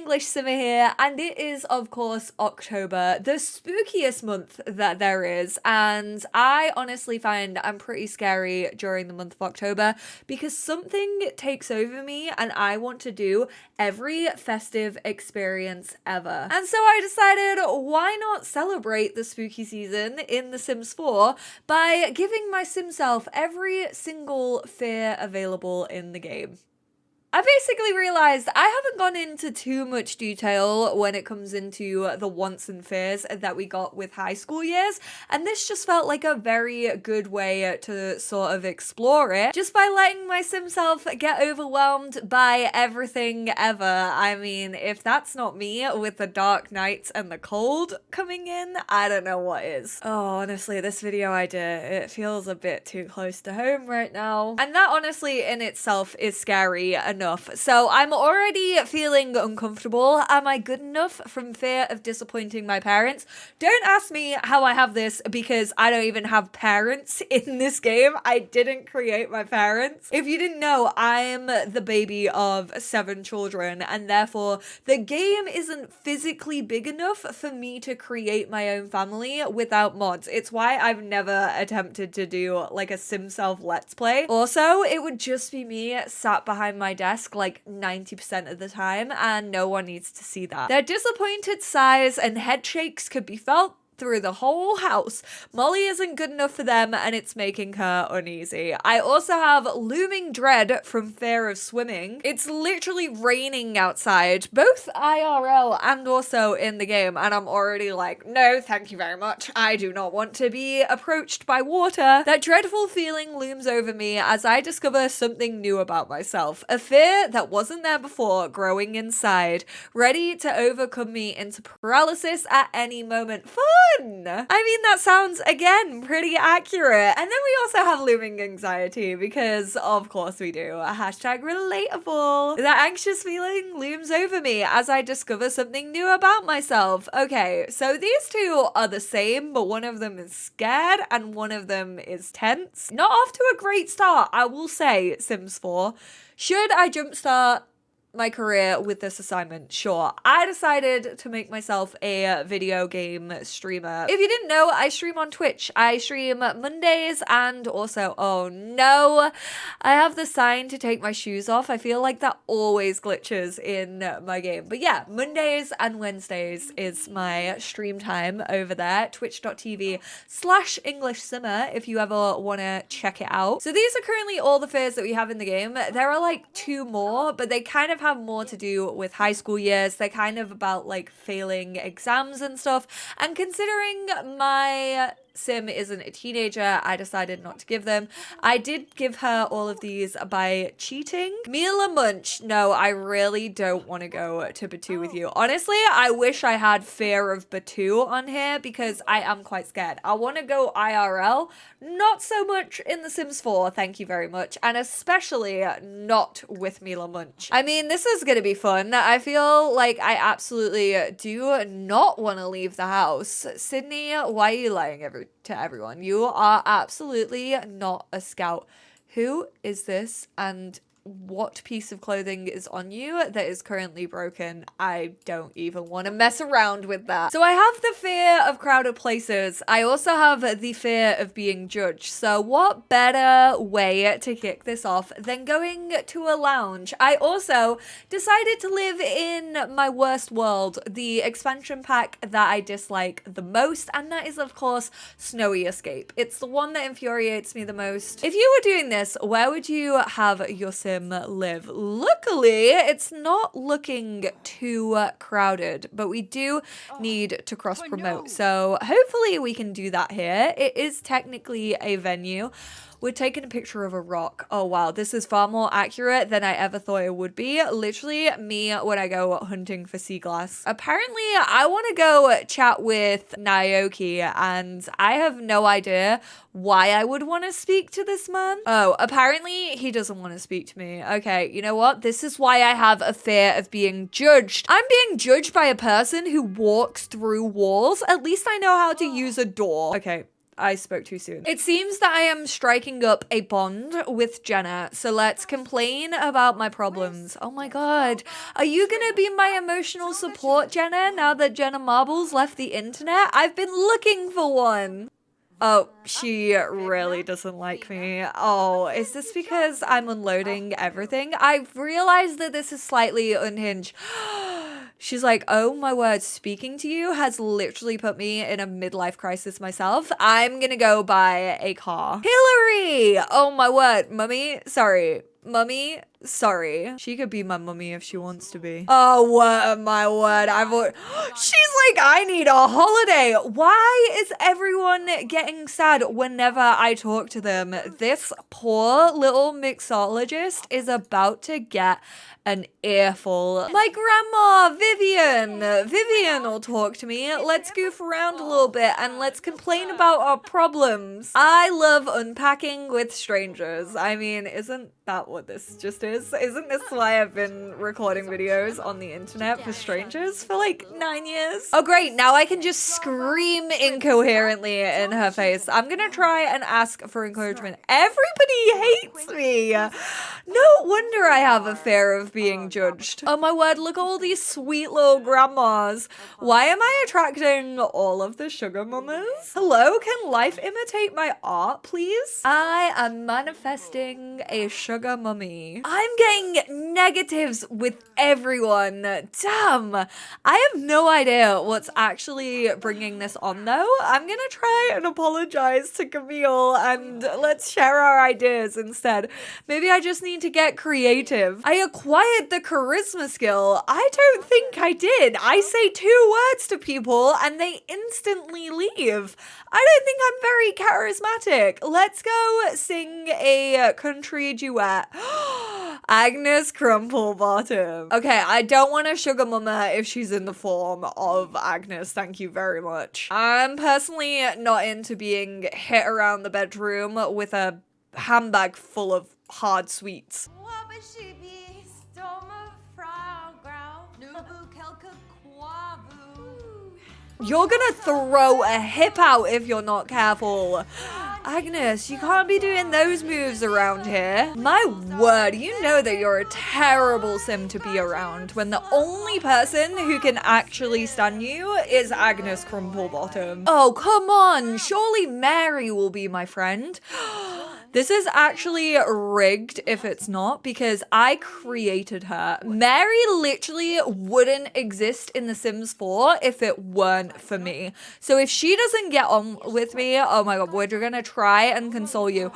EnglishSimmer here, and it is, of course, October, the spookiest month that there is, and I honestly find I'm pretty scary during the month of October because something takes over me and I want to do every festive experience ever. And so I decided, why not celebrate the spooky season in The Sims 4 by giving my sim self every single fear available in the game. I basically realized I haven't gone into too much detail when it comes into the wants and fears that we got with high school years, and this just felt like a very good way to sort of explore it, just by letting my sim self get overwhelmed by everything ever. I mean, if that's not me with the dark nights and the cold coming in, I don't know what is. Oh, honestly, this video idea, it feels a bit too close to home right now. And that honestly in itself is scary enough. So I'm already feeling uncomfortable. Am I good enough from fear of disappointing my parents? Don't ask me how I have this because I don't even have parents in this game. I didn't create my parents. If you didn't know, I'm the baby of 7 children, and therefore the game isn't physically big enough for me to create my own family without mods. It's why I've never attempted to do like a sim self let's play. Also, it would just be me sat behind my desk like 90% of the time, and no one needs to see that. Their disappointed sighs and head shakes could be felt through the whole house. Molly isn't good enough for them and it's making her uneasy. I also have looming dread from fear of swimming. It's literally raining outside, both IRL and also in the game, and I'm already like, no, thank you very much. I do not want to be approached by water. That dreadful feeling looms over me as I discover something new about myself. A fear that wasn't there before growing inside, ready to overcome me into paralysis at any moment. Fun! I mean, that sounds, again, pretty accurate. And then we also have looming anxiety because, of course we do. Hashtag relatable. That anxious feeling looms over me as I discover something new about myself. Okay, so these two are the same, but one of them is scared and one of them is tense. Not off to a great start, I will say, Sims 4. Should I jumpstart my career with this assignment? Sure. I decided to make myself a video game streamer. If you didn't know, I stream on Twitch. I stream Mondays and also, oh no, I have the sign to take my shoes off. I feel like that always glitches in my game. But yeah, Mondays and Wednesdays is my stream time over there. Twitch.tv/EnglishSimmer if you ever want to check it out. So these are currently all the fears that we have in the game. There are like 2 more, but they kind of have more to do with high school years. They're kind of about like failing exams and stuff. And considering my sim isn't a teenager, I decided not to give them. I did give her all of these by cheating. Mila Munch. No, I really don't want to go to Batu with you. Honestly, I wish I had fear of Batu on here because I am quite scared. I want to go IRL, not so much in The Sims 4, thank you very much, and especially not with Mila Munch. I mean, this is gonna be fun. I feel like I absolutely do not want to leave the house. Sydney, why are you lying to everyone? You are absolutely not a scout. Who is this and what piece of clothing is on you that is currently broken? I don't even want to mess around with that. So I have the fear of crowded places. I also have the fear of being judged. So what better way to kick this off than going to a lounge? I also decided to live in my worst world, the expansion pack that I dislike the most, and that is of course Snowy Escape. It's the one that infuriates me the most. If you were doing this, where would you have your sim live? Luckily, it's not looking too crowded, but we do need to cross promote. So hopefully we can do that here. It is technically a venue. We're taking a picture of a rock. Oh wow, this is far more accurate than I ever thought it would be. Literally me when I go hunting for sea glass. Apparently, I want to go chat with Naoki, and I have no idea why I would want to speak to this man. Oh, apparently he doesn't want to speak to me. Okay, you know what? This is why I have a fear of being judged. I'm being judged by a person who walks through walls. At least I know how to use a door. Okay. I spoke too soon. It seems that I am striking up a bond with Jenna, so let's complain about my problems. Oh my god. Are you gonna be my emotional support, Jenna, now that Jenna Marbles left the internet? I've been looking for one. Oh, she really doesn't like me. Oh, is this because I'm unloading everything? I've realized that this is slightly unhinged. She's like, oh my word, speaking to you has literally put me in a midlife crisis myself. I'm gonna go buy a car. Hillary! Oh my word, mummy, sorry. Mummy, sorry. She could be my mummy if she wants to be. Oh, what my word. She's like, I need a holiday. Why is everyone getting sad whenever I talk to them? This poor little mixologist is about to get an earful. My grandma, Vivian. Vivian will talk to me. Let's goof around a little bit and let's complain about our problems. I love unpacking with strangers. I mean, isn't that what this just is? Isn't this why I've been recording videos on the internet for strangers for like 9 years? Oh great, now I can just scream incoherently in her face. I'm gonna try and ask for encouragement. Everybody hates me. No wonder I have a fear of being judged. Oh my word, look at all these sweet little grandmas. Why am I attracting all of the sugar mamas? Hello, can life imitate my art, please? I am manifesting a sugar mummy. I'm getting negatives with everyone. Damn. I have no idea what's actually bringing this on though. I'm gonna try and apologize to Camille and let's share our ideas instead. Maybe I just need to get creative. I acquired the charisma skill. I don't think I did. I say 2 words to people and they instantly leave. I don't think I'm very charismatic. Let's go sing a country duet. Agnes Crumplebottom. Okay, I don't want a sugar mama if she's in the form of Agnes. Thank you very much. I'm personally not into being hit around the bedroom with a handbag full of hard sweets. You're gonna throw a hip out if you're not careful. Agnes, you can't be doing those moves around here. My word, you know that you're a terrible sim to be around when the only person who can actually stand you is Agnes Crumplebottom. Oh, come on. Surely Mary will be my friend. This is actually rigged if it's not, because I created her. Mary literally wouldn't exist in The Sims 4 if it weren't for me. So if she doesn't get on with me, oh my god, we're gonna try and console you.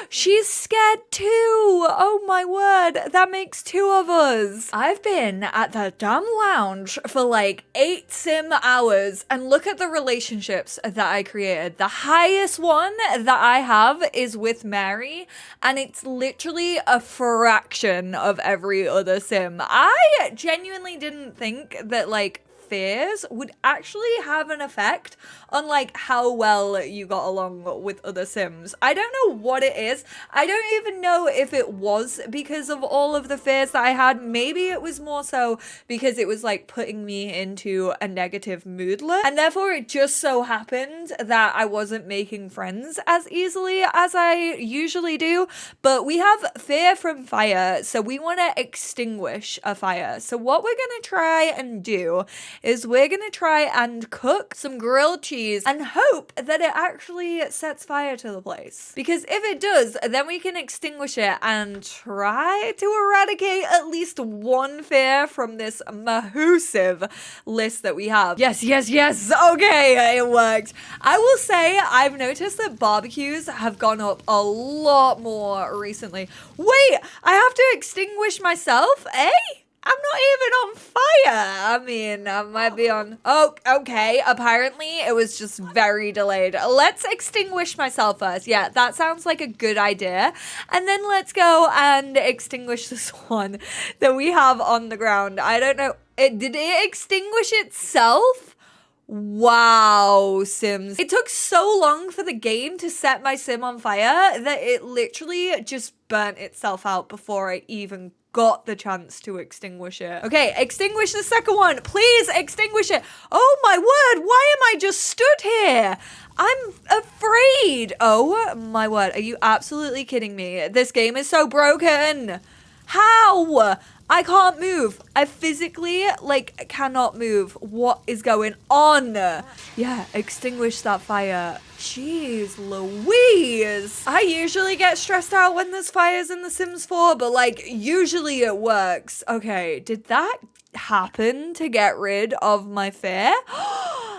She's scared too. Oh my word, that makes 2 of us. I've been at the damn lounge for like 8 sim hours and look at the relationships that I created. The highest one that I have is with Mary, and it's literally a fraction of every other sim. I genuinely didn't think that like fears would actually have an effect on like how well you got along with other sims. I don't know what it is. I don't even know if it was because of all of the fears that I had. Maybe it was more so because it was like putting me into a negative moodlet, and therefore it just so happened that I wasn't making friends as easily as I usually do. But we have fear from fire, so we want to extinguish a fire. So what we're gonna try and do is we're gonna try and cook some grilled cheese and hope that it actually sets fire to the place. Because if it does, then we can extinguish it and try to eradicate at least one fear from this massive list that we have. Yes, yes, yes. Okay, it worked. I will say I've noticed that barbecues have gone up a lot more recently. Wait, I have to extinguish myself, eh? I'm not even on fire. I mean, I might be on... Oh, okay. Apparently, it was just very delayed. Let's extinguish myself first. Yeah, that sounds like a good idea. And then let's go and extinguish this one that we have on the ground. I don't know. Did it extinguish itself? Wow, Sims. It took so long for the game to set my sim on fire that it literally just burnt itself out before I even got the chance to extinguish it. Okay, extinguish the second one. Please extinguish it. Oh my word, why am I just stood here? I'm afraid. Oh my word, are you absolutely kidding me? This game is so broken. How? I can't move. I physically, like, cannot move. What is going on? Yeah, extinguish that fire. Jeez Louise. I usually get stressed out when there's fires in The Sims 4, but, like, usually it works. Okay, did that happen to get rid of my fear?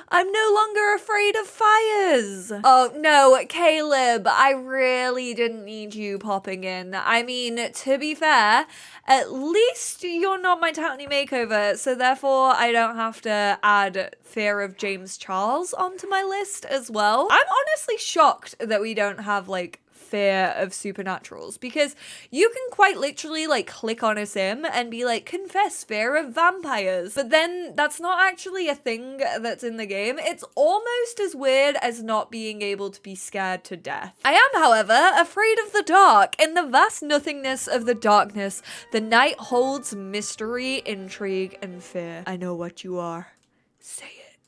I'm no longer afraid of fires. Oh no, Caleb, I really didn't need you popping in. I mean, to be fair, at least you're not my townie makeover, so therefore I don't have to add fear of James Charles onto my list as well. I'm honestly shocked that we don't have, like, fear of supernaturals, because you can quite literally, like, click on a sim and be like, confess fear of vampires, but then that's not actually a thing that's in the game. It's almost as weird as not being able to be scared to death. I am, however, afraid of the dark. In the vast nothingness of the darkness, the night holds mystery, intrigue, and fear. I know what you are. Say it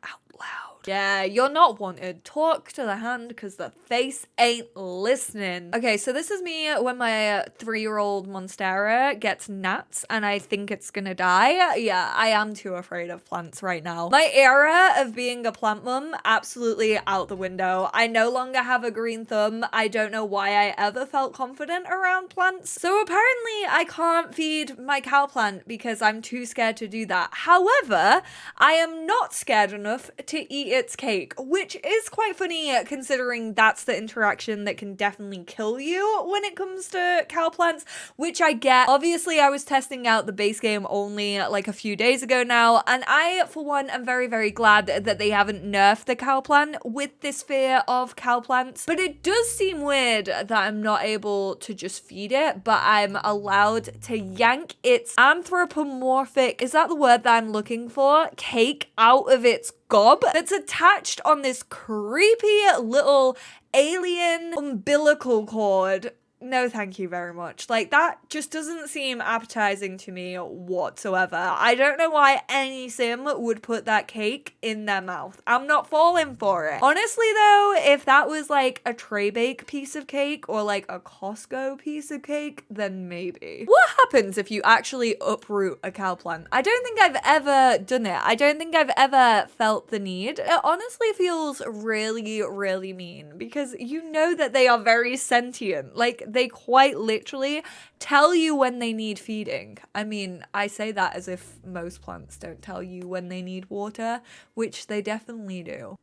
out loud. Yeah, you're not wanted. Talk to the hand because the face ain't listening. Okay, so this is me when my 3-year-old Monstera gets gnats and I think it's gonna die. Yeah, I am too afraid of plants right now. My era of being a plant mum, absolutely out the window. I no longer have a green thumb. I don't know why I ever felt confident around plants. So apparently I can't feed my cow plant because I'm too scared to do that. However, I am not scared enough to eat its cake, which is quite funny considering that's the interaction that can definitely kill you when it comes to cow plants, which I get. Obviously, I was testing out the base game only like a few days ago now, and I, for one, am very, very glad that they haven't nerfed the cow plant with this fear of cow plants. But it does seem weird that I'm not able to just feed it, but I'm allowed to yank its anthropomorphic, is that the word that I'm looking for? Cake out of its gob that's attached on this creepy little alien umbilical cord. No, thank you very much. Like, that just doesn't seem appetizing to me whatsoever. I don't know why any sim would put that cake in their mouth. I'm not falling for it. Honestly, though, if that was like a tray bake piece of cake or like a Costco piece of cake, then maybe. What happens if you actually uproot a cow plant? I don't think I've ever done it. I don't think I've ever felt the need. It honestly feels really, really mean because you know that they are very sentient. Like, they quite literally tell you when they need feeding. I mean, I say that as if most plants don't tell you when they need water, which they definitely do.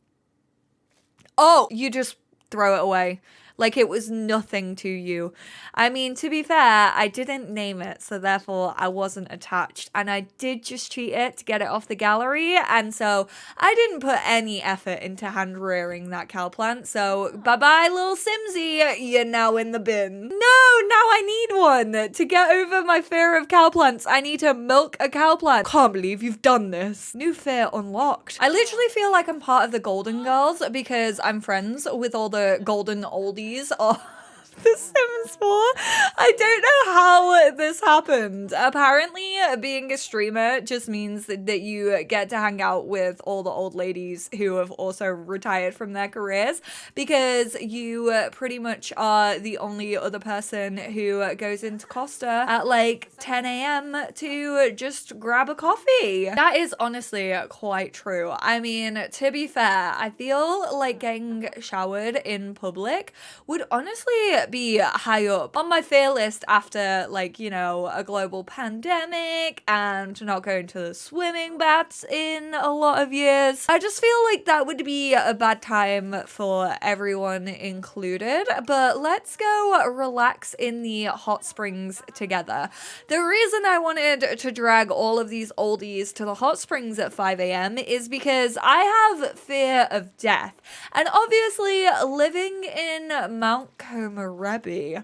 Oh, you just throw it away. Like it was nothing to you. I mean, to be fair, I didn't name it, so therefore I wasn't attached. And I did just treat it to get it off the gallery. And so I didn't put any effort into hand rearing that cow plant. So bye-bye, little Simsy. You're now in the bin. No, now I need one. To get over my fear of cow plants, I need to milk a cow plant. Can't believe you've done this. New fear unlocked. I literally feel like I'm part of the Golden Girls because I'm friends with all the golden oldies of The Sims 4. I don't know how this happened. Apparently, being a streamer just means that you get to hang out with all the old ladies who have also retired from their careers because you pretty much are the only other person who goes into Costa at like 10 a.m. to just grab a coffee. That is honestly quite true. I mean, to be fair, I feel like getting showered in public would honestly be high up on my fear list after, like, you know, a global pandemic and not going to the swimming baths in a lot of years. I just feel like that would be a bad time for everyone included, but let's go relax in the hot springs together. The reason I wanted to drag all of these oldies to the hot springs at 5 a.m. is because I have fear of death, and obviously living in Mount Komorebi,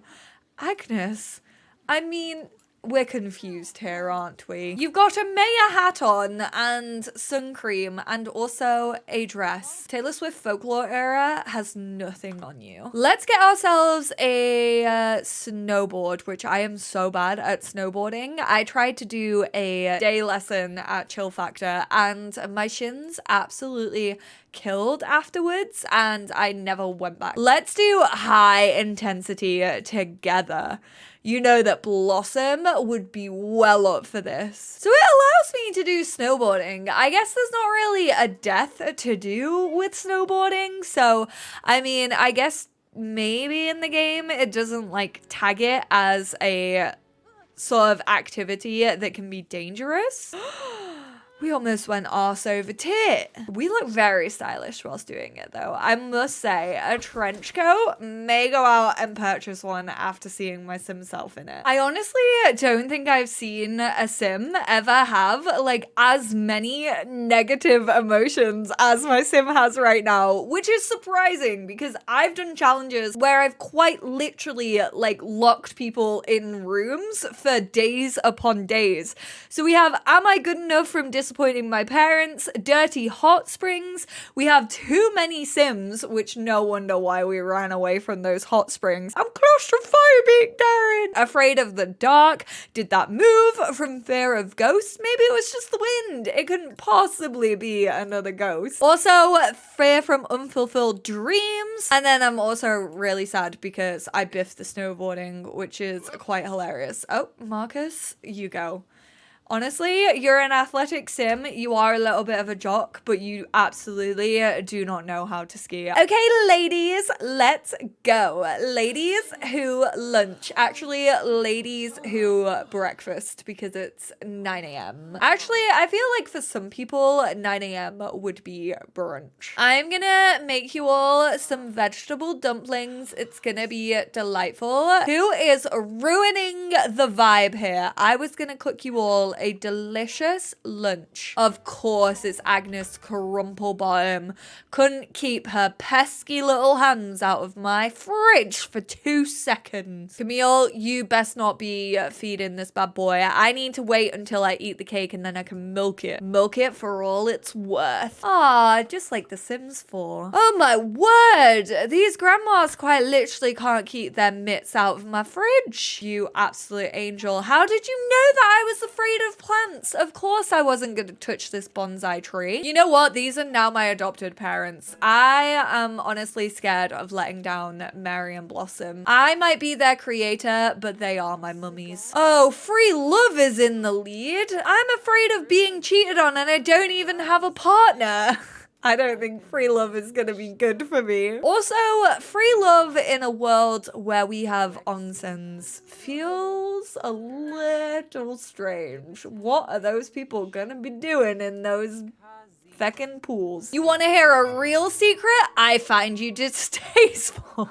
Agnes, I mean, we're confused here, aren't we? You've got a mayor hat on and sun cream and also a dress. Taylor Swift folklore era has nothing on you. Let's get ourselves a snowboard, which I am so bad at snowboarding. I tried to do a day lesson at Chill Factor and my shins absolutely killed afterwards and I never went back. Let's do high intensity together. You know that Blossom would be well up for this. So it allows me to do snowboarding. I guess there's not really a death to do with snowboarding. So, I mean, I guess maybe in the game it doesn't like tag it as a sort of activity that can be dangerous. We almost went arse over tit. We look very stylish whilst doing it though. I must say, a trench coat, may go out and purchase one after seeing my sim self in it. I honestly don't think I've seen a sim ever have like as many negative emotions as my sim has right now, which is surprising because I've done challenges where I've quite literally like locked people in rooms for days upon days. So we have Am I Good Enough from Disappointing my parents, dirty hot springs. We have too many sims, which no wonder why we ran away from those hot springs. I'm claustrophobic, Darren. Afraid of the dark. Did that move from fear of ghosts? Maybe it was just the wind. It couldn't possibly be another ghost. Also, fear from unfulfilled dreams. And then I'm also really sad because I biffed the snowboarding, which is quite hilarious. Oh, Marcus, you go. Honestly, you're an athletic sim. You are a little bit of a jock, but you absolutely do not know how to ski. Okay, ladies, let's go. Ladies who lunch. Actually, ladies who breakfast because it's 9 a.m. Actually, I feel like for some people, 9 a.m. would be brunch. I'm gonna make you all some vegetable dumplings. It's gonna be delightful. Who is ruining the vibe here? I was gonna cook you all a delicious lunch. Of course, it's Agnes Crumplebottom. Couldn't keep her pesky little hands out of my fridge for 2 seconds. Camille, you best not be feeding this bad boy. I need to wait until I eat the cake and then I can milk it. Milk it for all it's worth. Ah, just like The Sims 4. Oh my word! These grandmas quite literally can't keep their mitts out of my fridge. You absolute angel. How did you know that I was afraid of plants? Of course I wasn't going to touch this bonsai tree. You know what? These are now my adopted parents. I am honestly scared of letting down Mary and Blossom. I might be their creator, but they are my mummies. Oh, free love is in the lead. I'm afraid of being cheated on and I don't even have a partner. I don't think free love is going to be good for me. Also, free love in a world where we have onsens feels a little strange. What are those people going to be doing in those feckin' pools? You want to hear a real secret? I find you distasteful.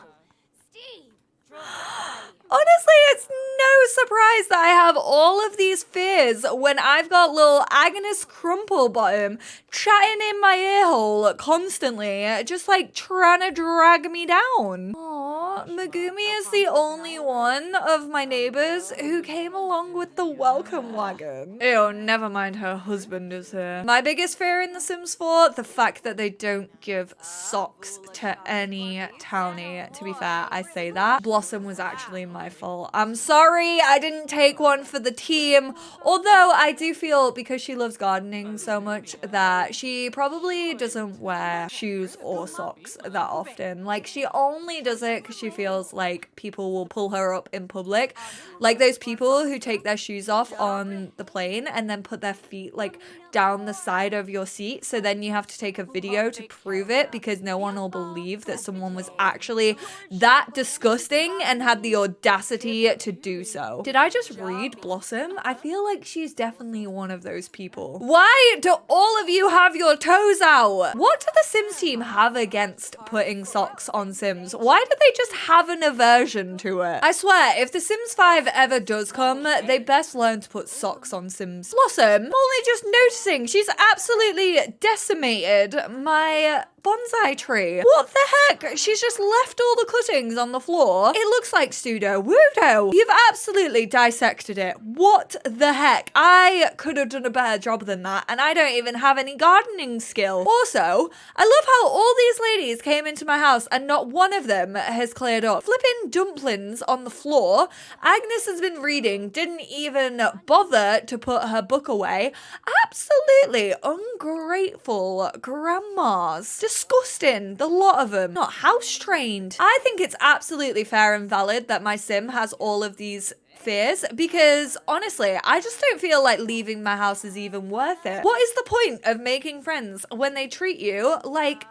Honestly, it's no surprise that I have all of these fears when I've got little Agnes Crumplebottom chatting in my ear hole constantly, just like trying to drag me down. Aww, Megumi is the only one of my neighbors who came along with the welcome wagon. Ew, never mind, her husband is here. My biggest fear in The Sims 4, the fact that they don't give socks to any townie. To be fair, I say that. Blossom was actually my fault. I'm sorry I didn't take one for the team, although I do feel because she loves gardening so much that she probably doesn't wear shoes or socks that often. Like, she only does it because she feels like people will pull her up in public, like those people who take their shoes off on the plane and then put their feet like down the side of your seat, so then you have to take a video to prove it because no one will believe that someone was actually that disgusting and had the audacity to do so. Did I just read Blossom? I feel like she's definitely one of those people. Why do all of you have your toes out? What do the Sims team have against putting socks on Sims? Why do they just have an aversion to it? I swear, if The Sims 5 ever does come, they best learn to put socks on Sims. Blossom, I'm only just noticing she's absolutely decimated my bonsai tree. What the heck? She's just left all the cuttings on the floor. It looks like pseudo-wudo. You've absolutely dissected it. What the heck? I could have done a better job than that, and I don't even have any gardening skill. Also, I love how all these ladies came into my house and not one of them has cleared up. Flipping dumplings on the floor. Agnes has been reading, didn't even bother to put her book away. Absolutely ungrateful grandmas. Disgusting, the lot of them. Not house trained. I think it's absolutely fair and valid that my sim has all of these fears, because honestly, I just don't feel like leaving my house is even worth it. What is the point of making friends when they treat you like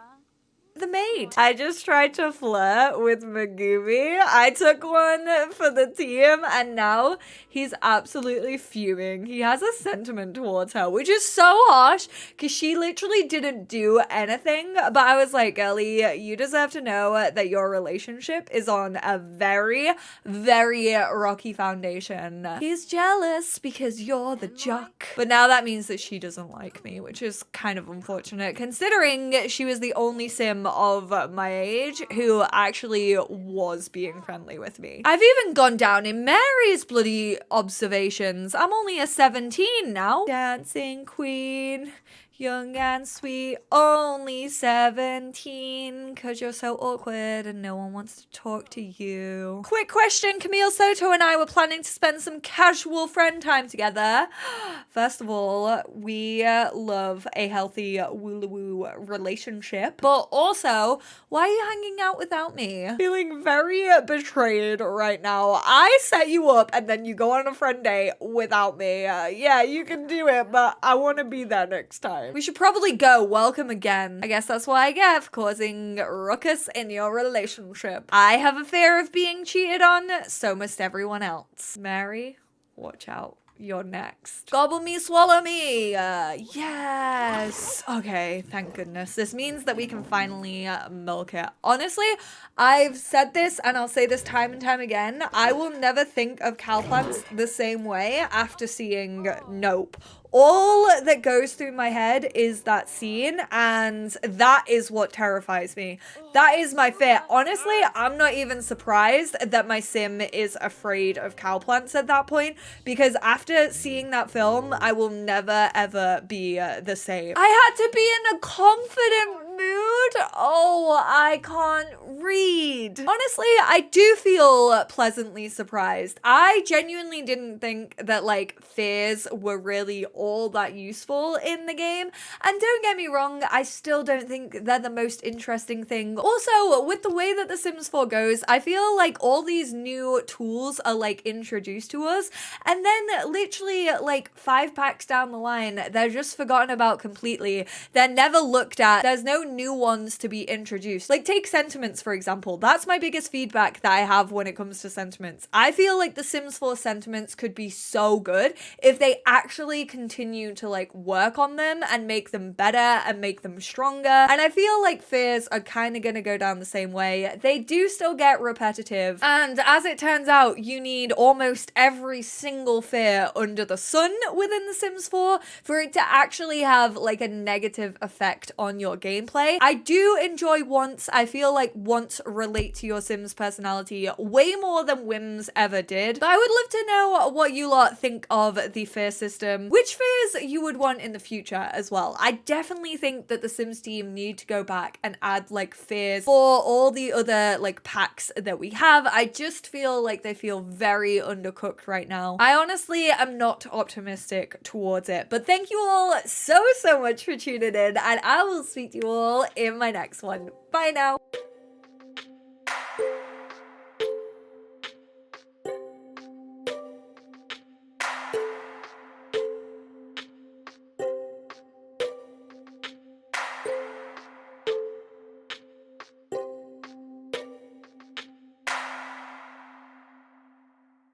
the maid? I just tried to flirt with Megumi. I took one for the team and now he's absolutely fuming. He has a sentiment towards her, which is so harsh because she literally didn't do anything. But I was like, girlie, you deserve to know that your relationship is on a very, very rocky foundation. He's jealous because you're the jock. But now that means that she doesn't like me, which is kind of unfortunate considering she was the only sim of my age who actually was being friendly with me. I've even gone down in Mary's bloody observations. I'm only a 17 now. Dancing queen, young and sweet, only 17, cause you're so awkward and no one wants to talk to you. Quick question, Camille Soto and I were planning to spend some casual friend time together. First of all, we love a healthy woo relationship, but also, why are you hanging out without me? Feeling very betrayed right now. I set you up and then you go on a friend date without me. Yeah, you can do it, but I want to be there next time. We should probably go. Welcome again. I guess that's what I get for causing ruckus in your relationship. I have a fear of being cheated on, so must everyone else. Mary, watch out. You're next. Gobble me, swallow me. Yes. Okay, thank goodness. This means that we can finally milk it. Honestly, I've said this and I'll say this time and time again. I will never think of cowplants the same way after seeing Nope. All that goes through my head is that scene, and that is what terrifies me. That is my fear. Honestly, I'm not even surprised that my sim is afraid of cowplants at that point, because after seeing that film, I will never ever be the same. I had to be in a confident mood. Oh, I can't read. Honestly, I do feel pleasantly surprised. I genuinely didn't think that like fears were really all that useful in the game. And don't get me wrong, I still don't think they're the most interesting thing. Also, with the way that The Sims 4 goes, I feel like all these new tools are like introduced to us, and then literally like 5 packs down the line, they're just forgotten about completely. They're never looked at. There's no new ones to be introduced. Like take sentiments, for example. That's my biggest feedback that I have when it comes to sentiments. I feel like The Sims 4 sentiments could be so good if they actually continue to like work on them and make them better and make them stronger. And I feel like fears are kind of gonna go down the same way. They do still get repetitive, and as it turns out, you need almost every single fear under the sun within The Sims 4 for it to actually have like a negative effect on your gameplay. I do enjoy wants. I feel like wants relate to your Sims personality way more than whims ever did. But I would love to know what you lot think of the fear system. Which fears you would want in the future as well. I definitely think that the Sims team need to go back and add like fears for all the other like packs that we have. I just feel like they feel very undercooked right now. I honestly am not optimistic towards it, but thank you all so much for tuning in, and I will speak to you all in my next one. Bye now.